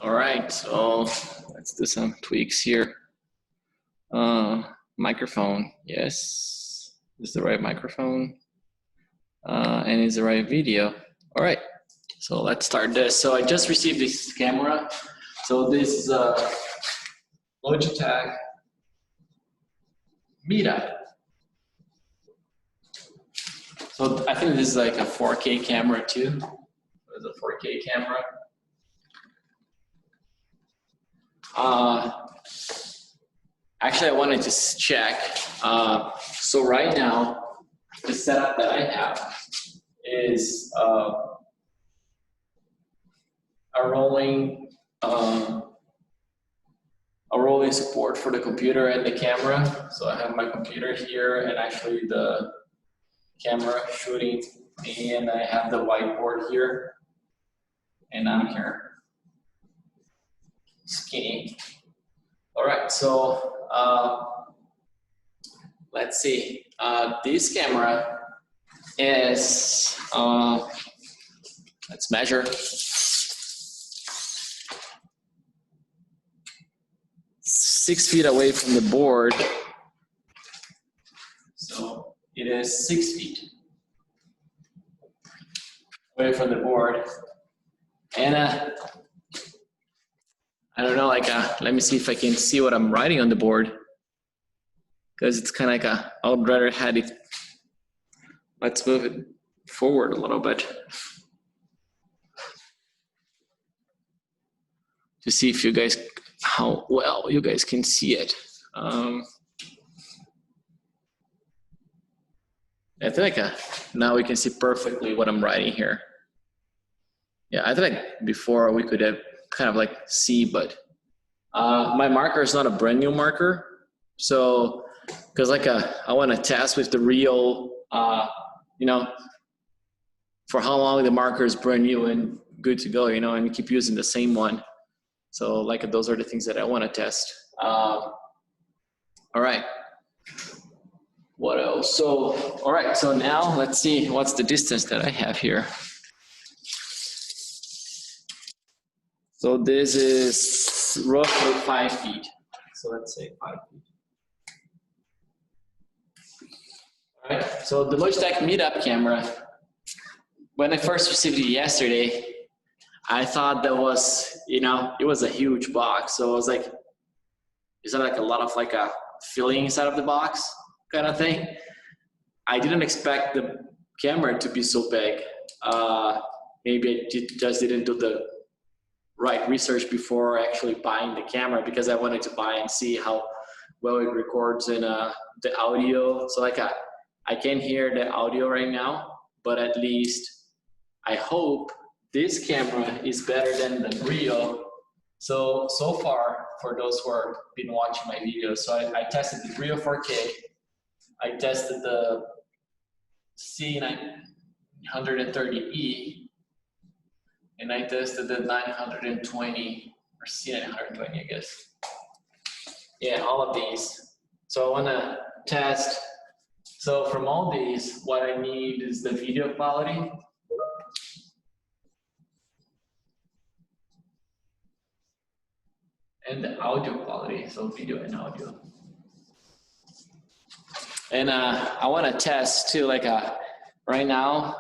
All right, so let's do some tweaks here. Microphone, yes, this is the right microphone, and it's the right video. All right, so let's start this. So I just received this camera. So this is a Logitech Meetup. So I think this is like a 4K camera too. It's a 4K camera. Actually, I wanted to check. So right now, the setup that I have is a rolling support for the computer and the camera. So I have my computer here and actually the camera shooting, and I have the whiteboard here, and I'm here skiing. All right, so let's see. This camera is, let's measure. 6 feet away from the board. So it is 6 feet away from the board. And I don't know, like, let me see if I can see what I'm writing on the board. Because it's kind of like I would rather had it. Let's move it forward a little bit to see if you guys, how well you guys can see it. I feel like now we can see perfectly what I'm writing here. Yeah, I feel like before we could have kind of like see, but my marker is not a brand new marker. So, because like I want to test with the real, you know, for how long the marker is brand new and good to go, you know, and keep using the same one. So like those are the things that I want to test. All right. What else? So, all right. So now let's see what's the distance that I have here. So this is roughly 5 feet. So let's say 5 feet. All right. So the Logitech Meetup Camera, when I first received it yesterday, I thought that was, you know, it was a huge box. So I was like, is that like a lot of like a filling inside of the box kind of thing? I didn't expect the camera to be so big. Maybe I just didn't do the right research before actually buying the camera, because I wanted to buy and see how well it records in the audio. So like I can hear the audio right now, but at least I hope this camera is better than the Brio. So far, for those who have been watching my videos, so I tested the Brio 4K, I tested the C930E, and I tested the 920, or C920, I guess. Yeah, all of these. So I wanna test. So from all these, what I need is the video quality. And the audio quality, so video and audio. And I want to test too, like right now,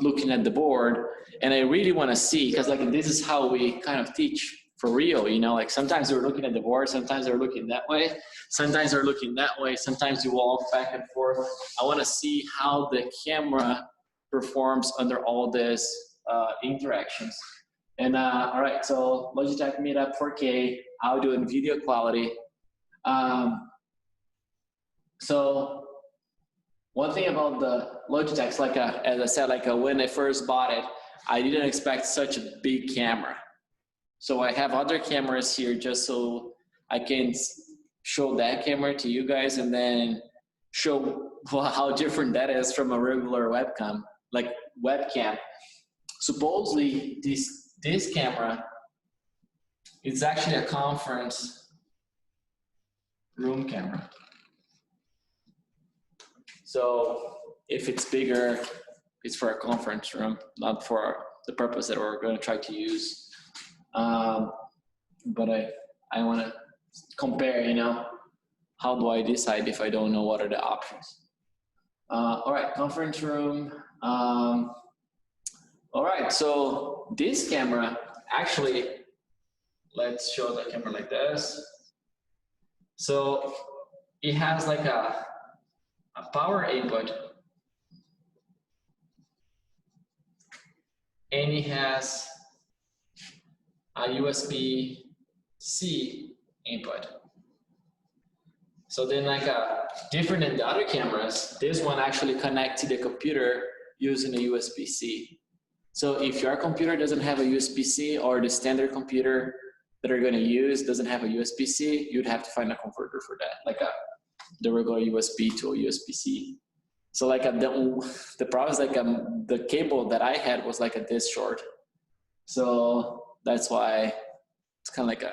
looking at the board, and I really want to see, because like this is how we kind of teach for real, you know, like sometimes we're looking at the board, sometimes they're looking that way, sometimes they're looking that way, sometimes we walk back and forth. I want to see how the camera performs under all this interactions. And all right, so Logitech Meetup 4K, audio and video quality. So one thing about the Logitech, like as I said, like when I first bought it, I didn't expect such a big camera. So I have other cameras here just so I can show that camera to you guys and then show how different that is from a regular webcam. Supposedly this camera is actually a conference room camera. So if it's bigger, it's for a conference room, not for the purpose that we're going to try to use. But I want to compare, you know, how do I decide if I don't know what are the options? All right, conference room. All right, so this camera, actually, let's show the camera like this. So it has like a power input, and it has a USB-C input. So then like different than the other cameras, this one actually connects to the computer using a USB-C. So if your computer doesn't have a USB-C, or the standard computer that you're going to use doesn't have a USB-C, you'd have to find a converter for that, like the regular USB to a USB-C. So like the problem is like the cable that I had was like this short. So that's why it's kind of like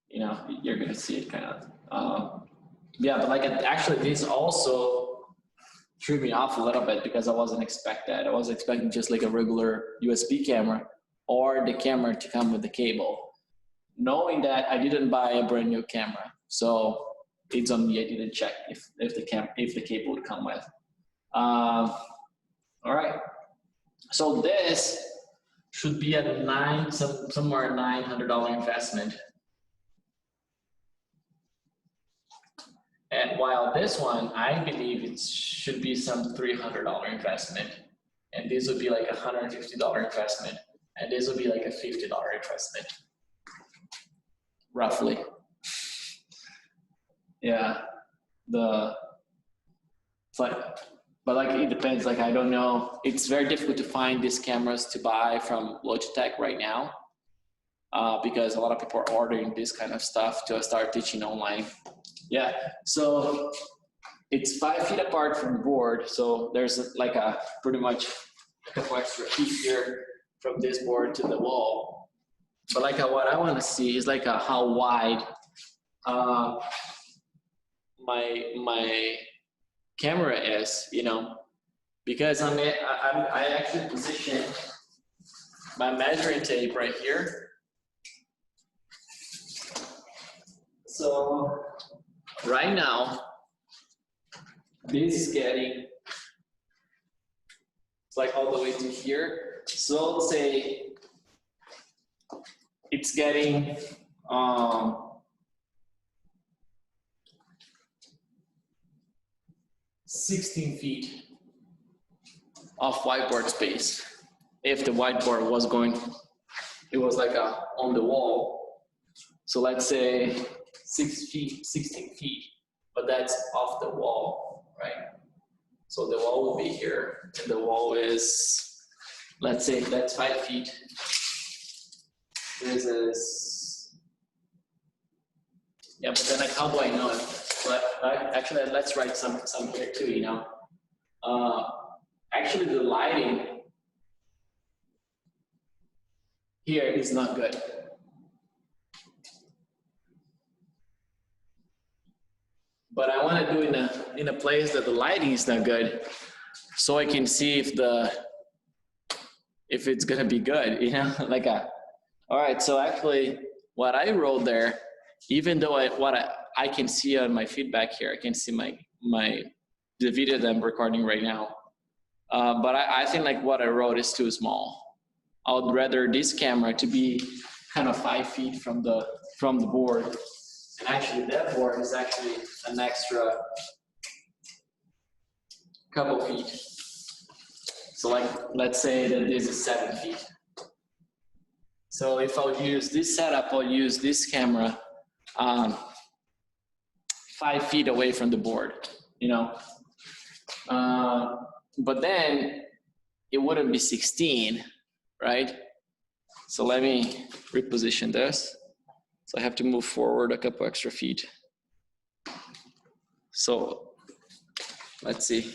you know, you're going to see it kind of, yeah, but like actually this also threw me off a little bit because I wasn't expecting that. I was expecting just like a regular USB camera or the camera to come with the cable. Knowing that, I didn't buy a brand new camera, so it's on me. I didn't check if the cable would come with. All right, so this should be a somewhere $900 investment. And while this one, I believe it should be some $300 investment. And this would be like a $150 investment. And this would be like a $50 investment. Roughly. Yeah. But like it depends, like I don't know. It's very difficult to find these cameras to buy from Logitech right now. Because a lot of people are ordering this kind of stuff to start teaching online. Yeah, so it's 5 feet apart from the board. So there's like a pretty much a couple extra feet here from this board to the wall. But like what I want to see is like how wide my camera is, you know, because I actually positioned my measuring tape right here. So right now, this is getting, it's like all the way to here. So let's say it's getting 16 feet of whiteboard space. If the whiteboard was going, it was like on the wall. So let's say 16 feet, but that's off the wall, right? So the wall will be here, and the wall is, let's say that's 5 feet. This is, yeah, but then like, how do I know it? But actually, let's write some here too, you know. Actually, the lighting here is not good. But I want to do in a place that the lighting is not good, so I can see if it's gonna be good, you know, like all right. So actually, what I wrote there, even though I can see on my feedback here, I can see the video that I'm recording right now. But I think like what I wrote is too small. I would rather this camera to be kind of 5 feet from the board. And actually that board is actually an extra couple feet. So like, let's say that this is 7 feet. So if I would use this setup, I'll use this camera 5 feet away from the board, you know. But then it wouldn't be 16, right? So let me reposition this. So I have to move forward a couple extra feet. So let's see,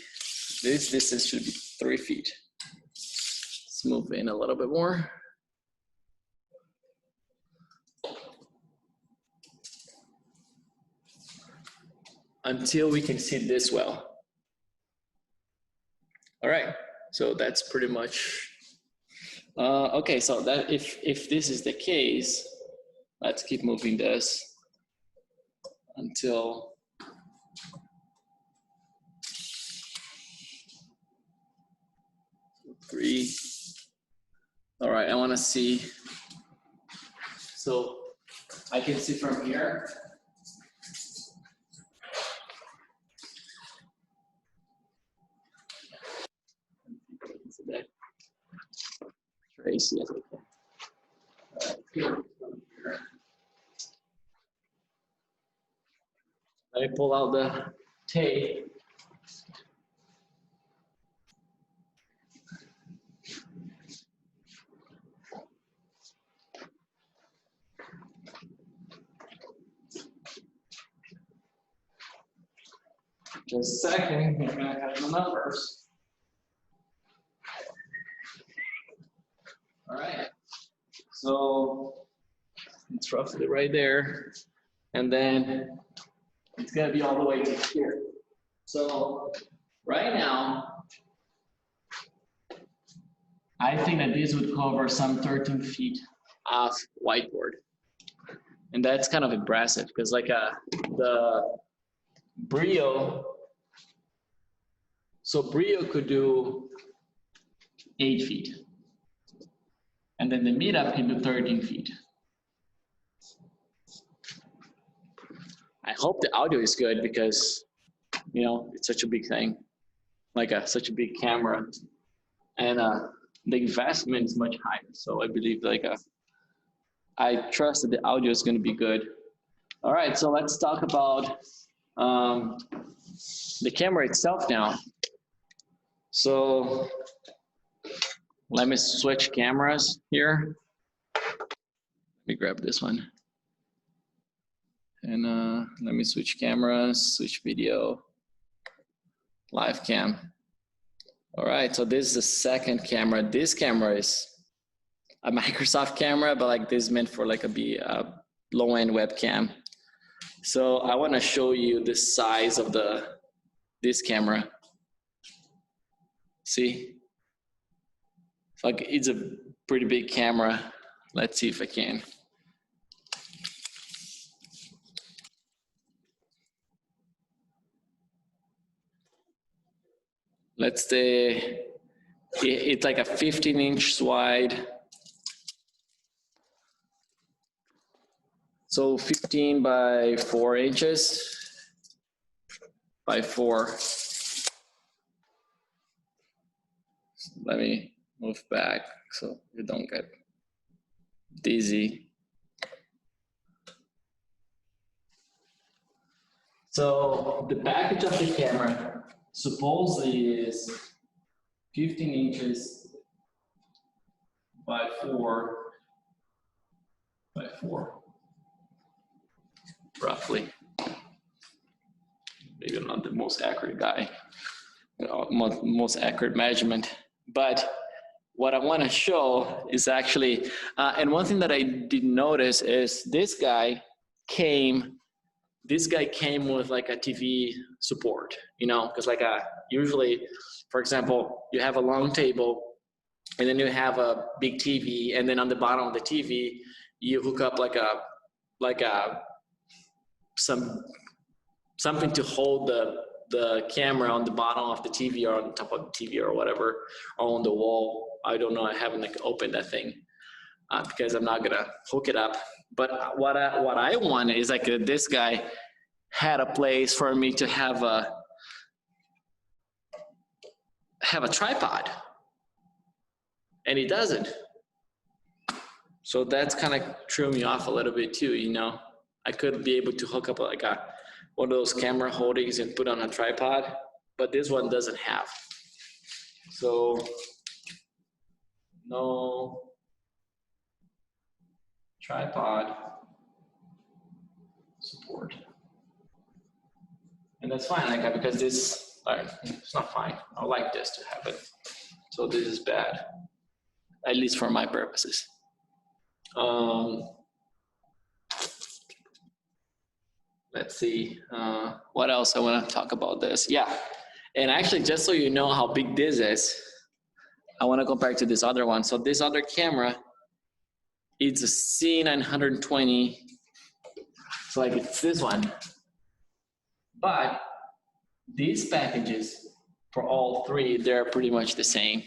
this distance should be 3 feet. Let's move in a little bit more. Until we can see this well. All right, so that's pretty much Okay, so that if this is the case, let's keep moving this until three. All right, I want to see. So I can see from here. Tracy, let me pull out the tape. Just a second, we're gonna have the numbers. All right, so it's roughly right there, and then it's gonna be all the way to here. So right now, I think that this would cover some 13 feet of whiteboard, and that's kind of impressive because like the Brio, so Brio could do 8 feet. And then the Meetup can do 13 feet. I hope the audio is good because, you know, it's such a big thing, like such a big camera. And the investment is much higher. So I believe I trust that the audio is gonna be good. All right, so let's talk about the camera itself now. So let me switch cameras here. Let me grab this one. And let me switch cameras, switch video, live cam. All right, so this is the second camera. This camera is a Microsoft camera, but like this is meant for like a low-end webcam. So I wanna show you the size of this camera. See? Like it's a pretty big camera. Let's see if I can. Let's say it's like a 15-inch wide. So 15 by 4 inches by 4. Let me move back so you don't get dizzy. So the package of the camera supposedly is 15 inches by 4 by 4, roughly. Maybe I'm not the most accurate guy, most accurate measurement, but what I want to show is actually, and one thing that I did notice is this guy came with like a TV support, you know, because like usually, for example, you have a long table and then you have a big TV, and then on the bottom of the TV, you hook up something to hold the camera on the bottom of the TV or on the top of the TV or whatever, or on the wall. I don't know, I haven't like opened that thing because I'm not gonna hook it up. But what I want is like this guy had a place for me to have a tripod, and he doesn't. So that's kind of threw me off a little bit too, you know. I could be able to hook up like one of those camera holdings and put on a tripod, but this one doesn't have. So no tripod support. And that's fine, like, because this, it's not fine. I like this to have it. So this is bad, at least for my purposes. Let's see, what else I want to talk about this. Yeah, and actually, just so you know how big this is, I want to compare it to this other one. So this other camera, it's a C920. So like it's this one. But these packages for all three, they're pretty much the same.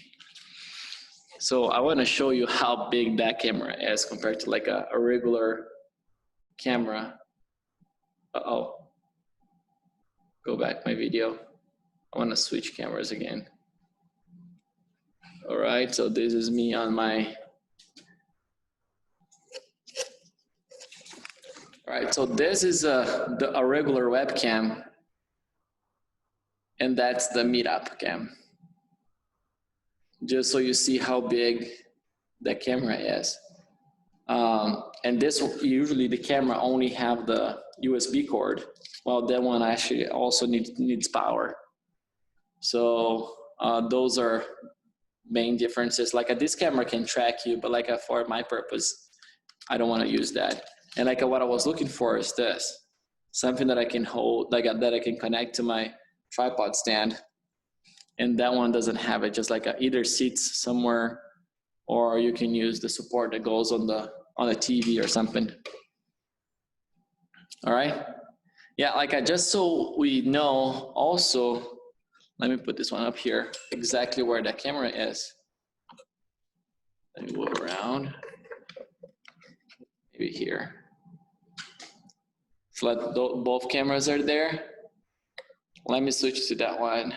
So I want to show you how big that camera is compared to like a regular camera. Uh-oh. Go back my video. I want to switch cameras again. All right, so this is me on my. All right, so this is a regular webcam, and that's the Meetup cam. Just so you see how big the camera is. And this, usually the camera only have the USB cord, while that one actually also needs power. So those are main differences. Like this camera can track you, but like for my purpose, I don't want to use that. And like what I was looking for is this, something that I can hold, like that I can connect to my tripod stand. And that one doesn't have it, just like either sits somewhere, or you can use the support that goes on the TV or something. All right. Yeah, like just so we know also, let me put this one up here, exactly where the camera is. Let me move around, maybe here. So let both cameras are there. Let me switch to that one.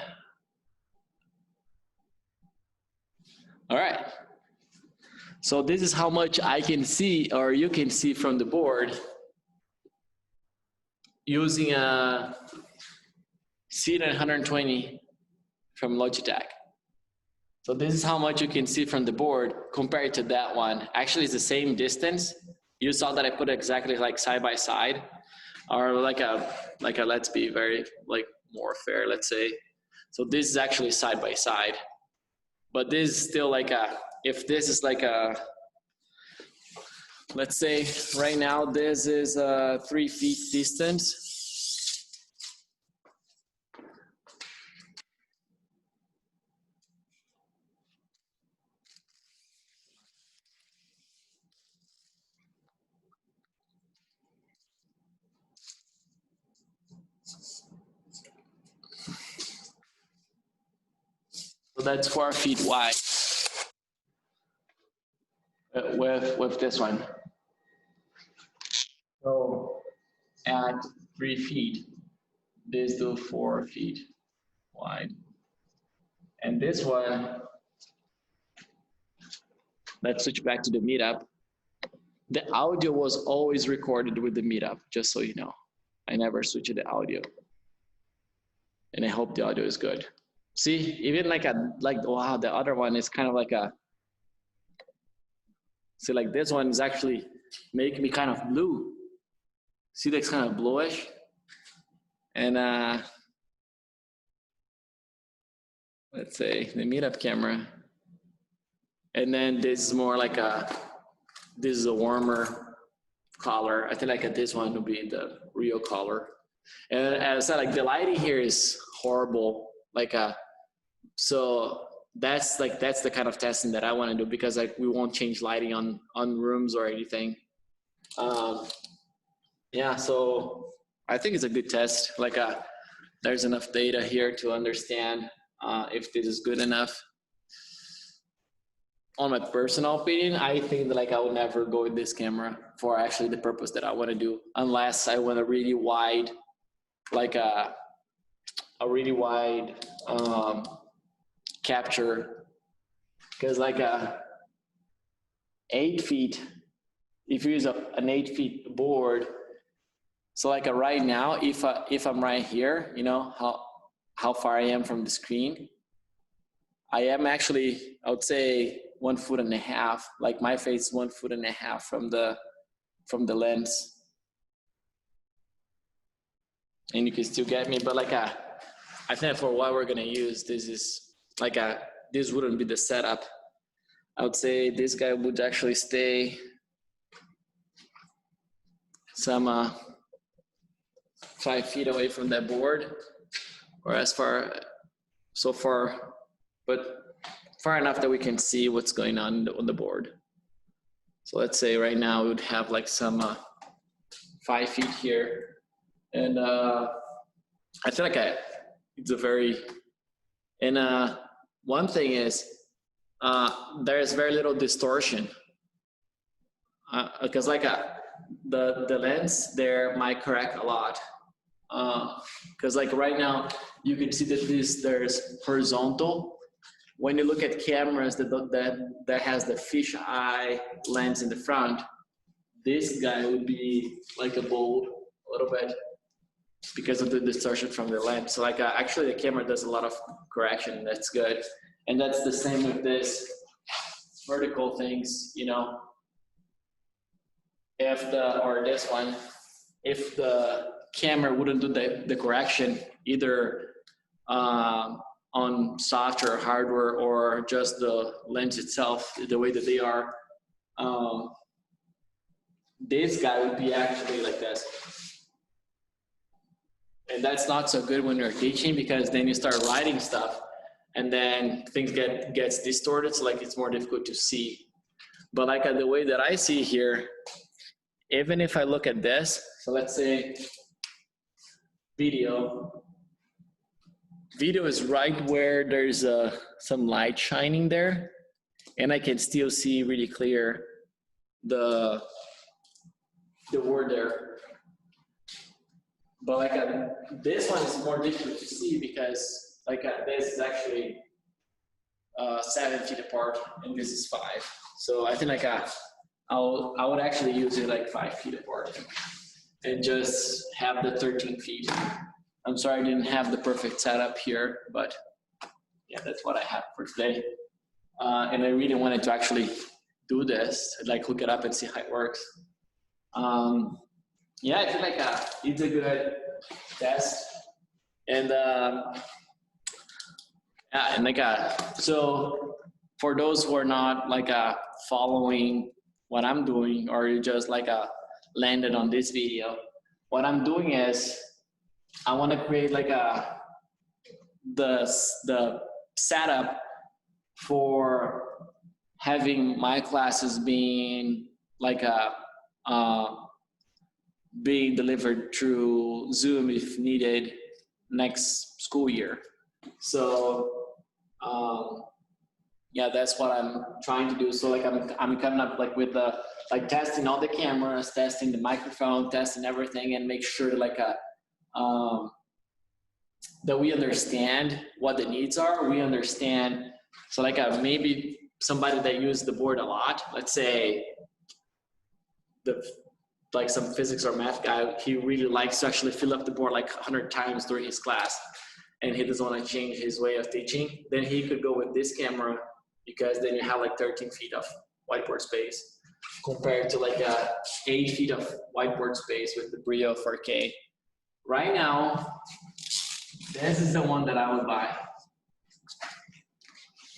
All right. So this is how much I can see, or you can see from the board, using a C920 from Logitech. So this is how much you can see from the board compared to that one. Actually, it's the same distance. You saw that I put exactly like side by side, or like a let's be very like more fair, let's say. So this is actually side by side, but this is still like if this is like let's say right now this is 3 feet distance. So that's 4 feet wide with this one. So at 3 feet, this do 4 feet wide. And this one, let's switch back to the Meetup. The audio was always recorded with the Meetup, just so you know. I never switched the audio. And I hope the audio is good. See, even like wow, the other one is kind of like see, like this one is actually making me kind of blue. See, that's kind of bluish. And let's say the Meetup camera. And then this is more like this is a warmer color. I think like this one would be the real color. And as I said, like the lighting here is horrible. Like so that's the kind of testing that I want to do, because like we won't change lighting on rooms or anything. Yeah, so I think it's a good test. Like there's enough data here to understand if this is good enough. On my personal opinion, I think that like I would never go with this camera for actually the purpose that I want to do, unless I want a really wide, like a really wide capture. Because like 8 feet, if you use an 8 feet board, so like right now, if I'm right here, you know how far I am from the screen. I am actually, I would say 1.5 feet. Like my face is 1.5 feet from the lens, and you can still get me. But like I think for what we're gonna use, this is like this wouldn't be the setup. I would say this guy would actually stay some 5 feet away from that board, or as far so far. But far enough that we can see what's going on the board. So let's say right now we would have like some 5 feet here. And I feel like it's a very, and one thing is there's very little distortion. Because like the lens there might correct a lot. Because like right now you can see that there's horizontal. When you look at cameras that has the fish eye lens in the front, this guy would be like a bold a little bit because of the distortion from the lens. So like actually the camera does a lot of correction. That's good. And that's the same with this vertical things, you know. If this one, if the camera wouldn't do the correction either on software, hardware, or just the lens itself, the way that they are, this guy would be actually like this. And that's not so good when you're teaching, because then you start writing stuff and then things gets distorted, so like it's more difficult to see. But like the way that I see here, even if I look at this, so let's say video is right where there's some light shining there, and I can still see really clear the word there. But like this one is more difficult to see because like this is actually 7 feet apart and this is 5. So I think like I would actually use it like 5 feet apart and just have the 13 feet. I'm sorry I didn't have the perfect setup here, but yeah, that's what I have for today. And I really wanted to actually do this, like look it up and see how it works. Yeah, I feel like it's a good test. And yeah, and like so for those who are not like following what I'm doing, or you just like landed on this video, what I'm doing is I want to create like the setup for having my classes being like being delivered through Zoom if needed next school year. So yeah, that's what I'm trying to do. So like I'm coming up like with the like testing all the cameras, testing the microphone, testing everything, and make sure like that we understand what the needs are. We understand. So like maybe somebody that uses the board a lot, let's say like some physics or math guy, he really likes to actually fill up the board like 100 times during his class, and he doesn't want to change his way of teaching, then he could go with this camera, because then you have like 13 feet of whiteboard space compared to like 8 feet of whiteboard space with the Brio 4K. Right now, this is the one that I would buy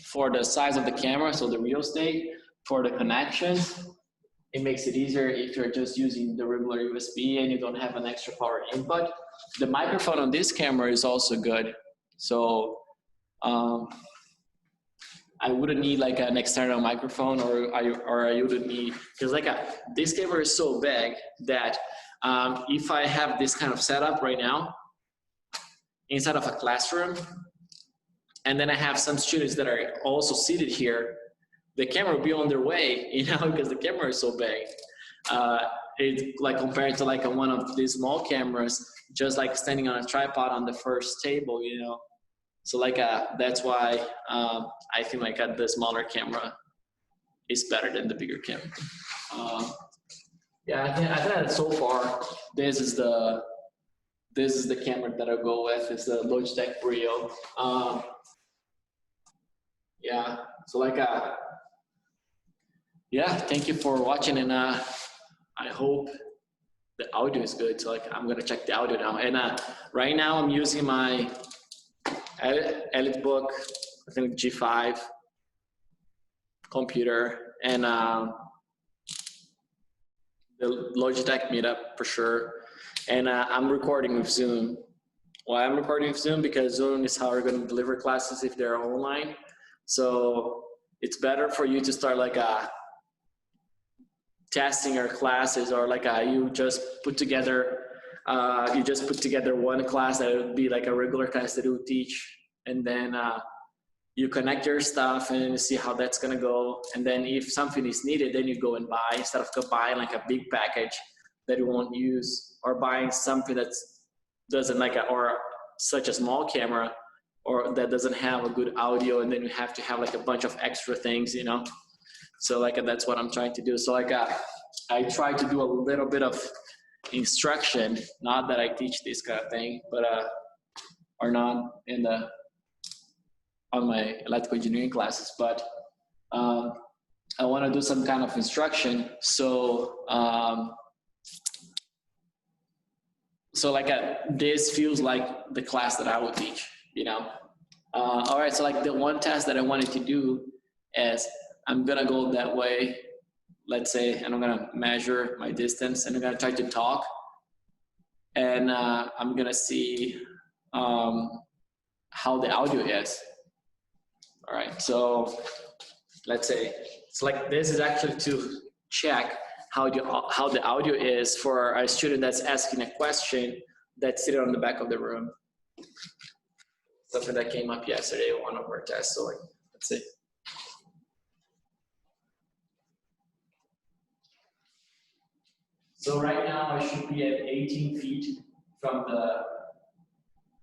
for the size of the camera, so the real estate, for the connections. It makes it easier if you're just using the regular USB and you don't have an extra power input. The microphone on this camera is also good. So I wouldn't need like an external microphone, or I wouldn't need, because like this camera is so big that if I have this kind of setup right now inside of a classroom, and then I have some students that are also seated here, the camera will be on their way, you know, because the camera is so big. It's like compared to like one of these small cameras, just like standing on a tripod on the first table, you know. So like that's why I think like the smaller camera is better than the bigger camera. Yeah, I think that so far this is the camera that I'll go with. It's the Logitech Brio. Yeah, so like yeah, thank you for watching, and I hope the audio is good. So like I'm gonna check the audio now, and right now I'm using my EliteBook, I think G5 computer, and the Logitech Meetup for sure, and I'm recording with Zoom. Why I'm recording with Zoom? Because Zoom is how we're going to deliver classes if they're online. So it's better for you to start like testing your classes, or like you just put together one class that would be like a regular class that you teach, and then you connect your stuff and see how that's gonna go. And then if something is needed, then you go and buy, instead of buying like a big package that you won't use, or buying something that doesn't or such a small camera, or that doesn't have a good audio, and then you have to have like a bunch of extra things, you know? So like that's what I'm trying to do. So like I try to do a little bit of instruction, not that I teach this kind of thing, but or not in the on my electrical engineering classes, but I want to do some kind of instruction. So so like this feels like the class that I would teach, you know. All right, so like the one task that I wanted to do is I'm gonna go that way, let's say, and I'm gonna measure my distance, and I'm gonna try to talk, and I'm gonna see how the audio is. All right, so let's say it's like this is actually to check how the audio is for a student that's asking a question that's sitting on the back of the room. Something that came up yesterday in one of our tests. So like, let's see. So right now I should be at 18 feet from the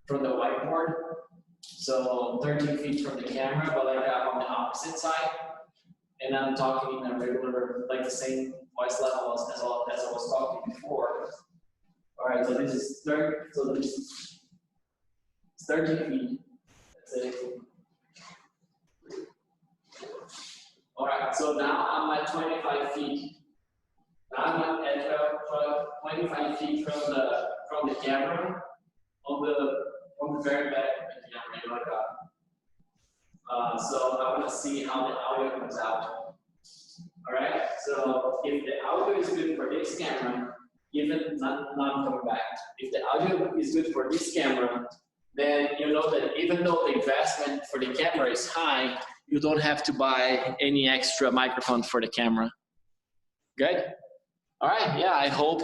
whiteboard. So 13 feet from the camera, but like on the opposite side. And I'm talking in a regular, like the same voice level as I was talking before. All right, so this is 13 feet. That's it. All right, so now I'm at 25 feet. Now I'm at 25 feet from the camera, from the very back of the camera, like so I want to see how the audio comes out. All right, so if the audio is good for this camera, even not coming back. If the audio is good for this camera, then you know that even though the investment for the camera is high, you don't have to buy any extra microphone for the camera. Good? All right, yeah, I hope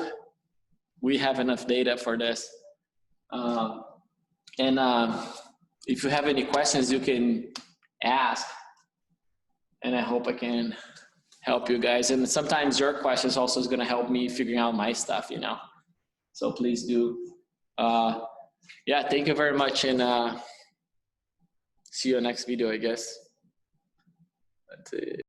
we have enough data for this. If you have any questions, you can ask, and I hope I can help you guys. And sometimes your questions also is going to help me figuring out my stuff, you know. So please do. Yeah, thank you very much, and see you next video, I guess. That's it.